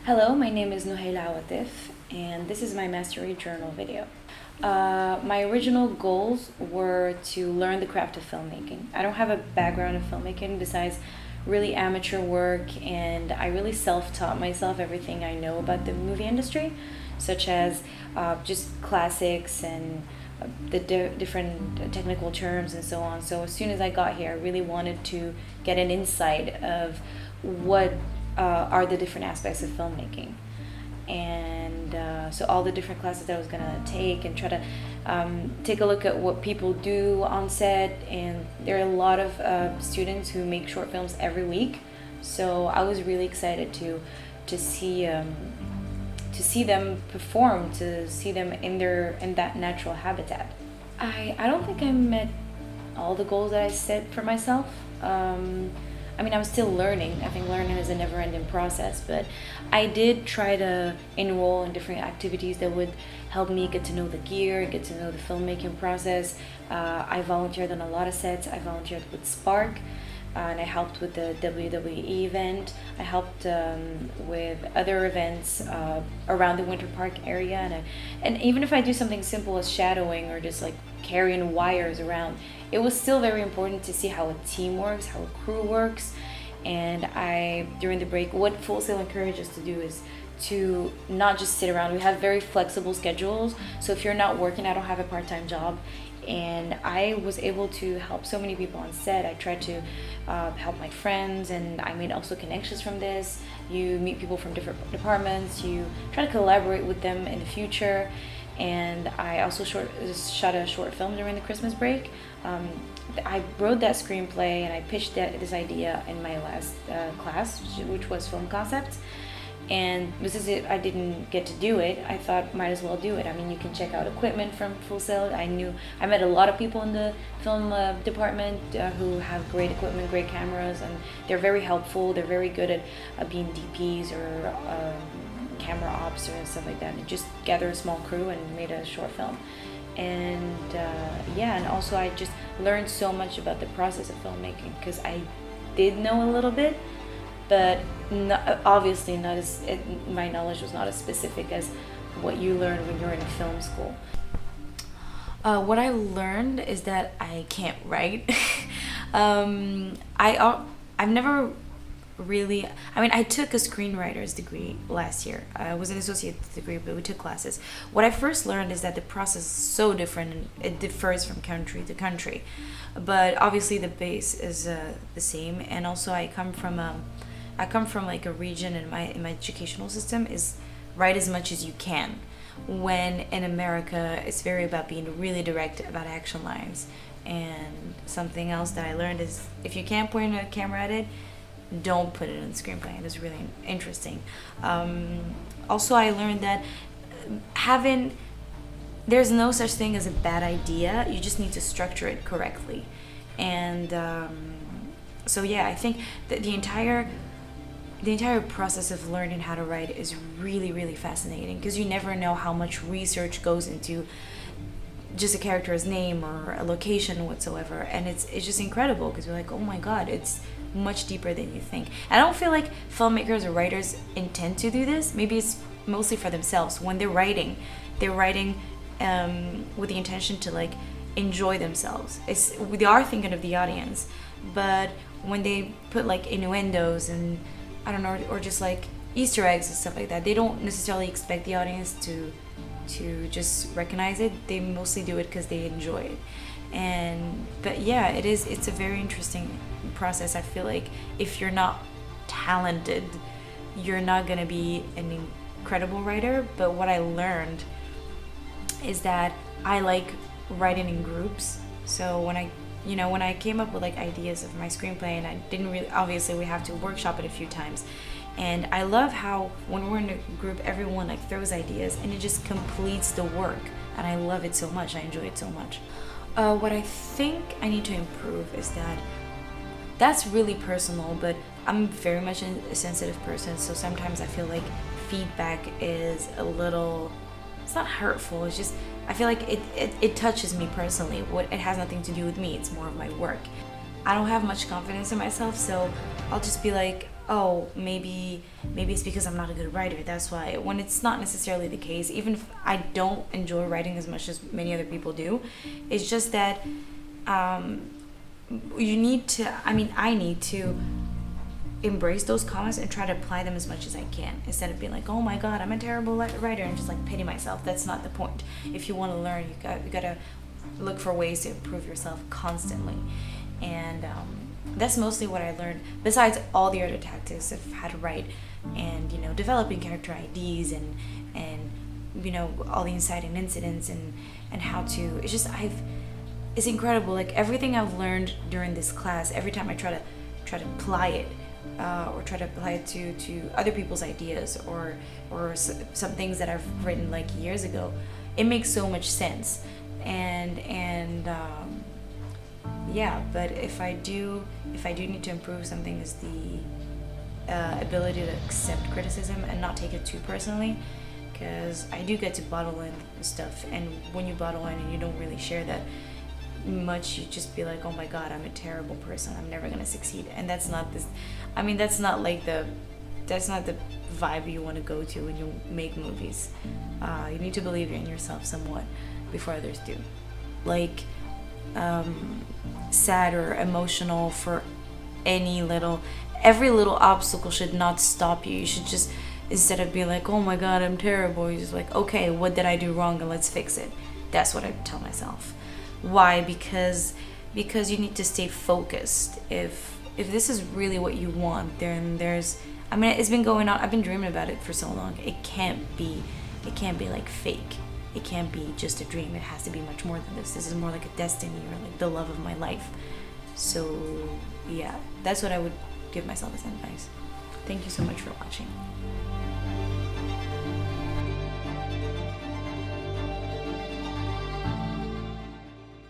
Hello, my name is Nuhaila Awatif, and this is my Mastery Journal video. My original goals were to learn the craft of filmmaking. I don't have a background in filmmaking besides really amateur work, and I really self-taught myself everything I know about the movie industry, such as just classics and the different technical terms and so on. So as soon as I got here, I really wanted to get an insight of what are the different aspects of filmmaking. And so all the different classes that I was gonna take and try to take a look at what people do on set. And there are a lot of students who make short films every week. So I was really excited to see them perform, to see them in that natural habitat. I don't think I met all the goals that I set for myself. I'm still learning. I think learning is a never-ending process, but I did try to enroll in different activities that would help me get to know the gear, get to know the filmmaking process. I volunteered on a lot of sets. I volunteered with Spark, and I helped with the WWE event. I helped with other events around the Winter Park area, and even if I do something simple as shadowing or just like carrying wires around, it was still very important to see how a team works, how a crew works. And during the break, what Full Sail encourages us to do is to not just sit around. We have very flexible schedules, so if you're not working, I don't have a part-time job, and I was able to help so many people on set. I tried to help my friends, and I made also connections from this. You meet people from different departments, you try to collaborate with them in the future. And I also shot a short film during the Christmas break. I wrote that screenplay and I pitched this idea in my last class, which was film concept. And since I didn't get to do it, I thought might as well do it. You can check out equipment from Full Sail. I met a lot of people in the film department who have great equipment, great cameras, and they're very helpful. They're very good at being DPs or camera ops or stuff like that, and just gather a small crew and made a short film. And and also I just learned so much about the process of filmmaking, because I did know a little bit, but obviously not my knowledge was not as specific as what you learn when you're in a film school. What I learned is that I can't write. I've never really, I took a screenwriter's degree last year. I was an associate degree, but we took classes. What I first learned is that the process is so different and it differs from country to country, but obviously the base is the same. And also I come from like a region in my educational system is write as much as you can, when in America it's very about being really direct about action lines. And something else that I learned is if you can't point a camera at it, don't put it in the screenplay. It is really interesting. Also, I learned that there's no such thing as a bad idea. You just need to structure it correctly. And I think that the entire process of learning how to write is really, really fascinating, because you never know how much research goes into just a character's name or a location whatsoever. And it's just incredible, because you're like, oh my god, it's much deeper than you think. I don't feel like filmmakers or writers intend to do this. Maybe it's mostly for themselves. When they're writing with the intention to like enjoy themselves. They are thinking of the audience, but when they put like innuendos and I don't know, or just like Easter eggs and stuff like that, they don't necessarily expect the audience to just recognize it. They mostly do it because they enjoy it. It's a very interesting process. I feel like if you're not talented, you're not gonna be an incredible writer. But what I learned is that I like writing in groups. So when I came up with like ideas of my screenplay, and I didn't really, obviously we have to workshop it a few times, and I love how when we're in a group, everyone like throws ideas and it just completes the work, and I love it so much. I enjoy it so much. What I think I need to improve is that's really personal, but I'm very much a sensitive person, so sometimes I feel like feedback is a little, it's not hurtful, it's just, I feel like it touches me personally. It has nothing to do with me, it's more of my work. I don't have much confidence in myself, so I'll just be like, oh, maybe it's because I'm not a good writer, that's why, when it's not necessarily the case. Even if I don't enjoy writing as much as many other people do, it's just that you need to, I need to embrace those comments and try to apply them as much as I can, instead of being like, oh my god, I'm a terrible writer, and just like pity myself. That's not the point. If you want to learn, you gotta look for ways to improve yourself constantly. And that's mostly what I learned, besides all the other tactics of how to write, and developing character IDs, and all the inciting incidents, and how to, it's incredible, like everything I've learned during this class, every time I try to apply it, or try to apply it to other people's ideas, or some things that I've written like years ago, it makes so much sense. And yeah, but if I do need to improve something, is the ability to accept criticism and not take it too personally, because I do get to bottle in stuff, and when you bottle in and you don't really share that much, you just be like, oh my god, I'm a terrible person, I'm never gonna succeed. And that's not the vibe you want to go to when you make movies. You need to believe in yourself somewhat before others do. Like sad or emotional for every little obstacle should not stop you. You should just, instead of being like, oh my god, I'm terrible, you're just like, okay, what did I do wrong, and let's fix it. That's what I tell myself. Why? Because you need to stay focused. If this is really what you want, then it's been going on, I've been dreaming about it for so long. It can't be like fake. It can't be just a dream. It has to be much more than this. This is more like a destiny, or like the love of my life. So yeah, that's what I would give myself as advice. Thank you so much for watching.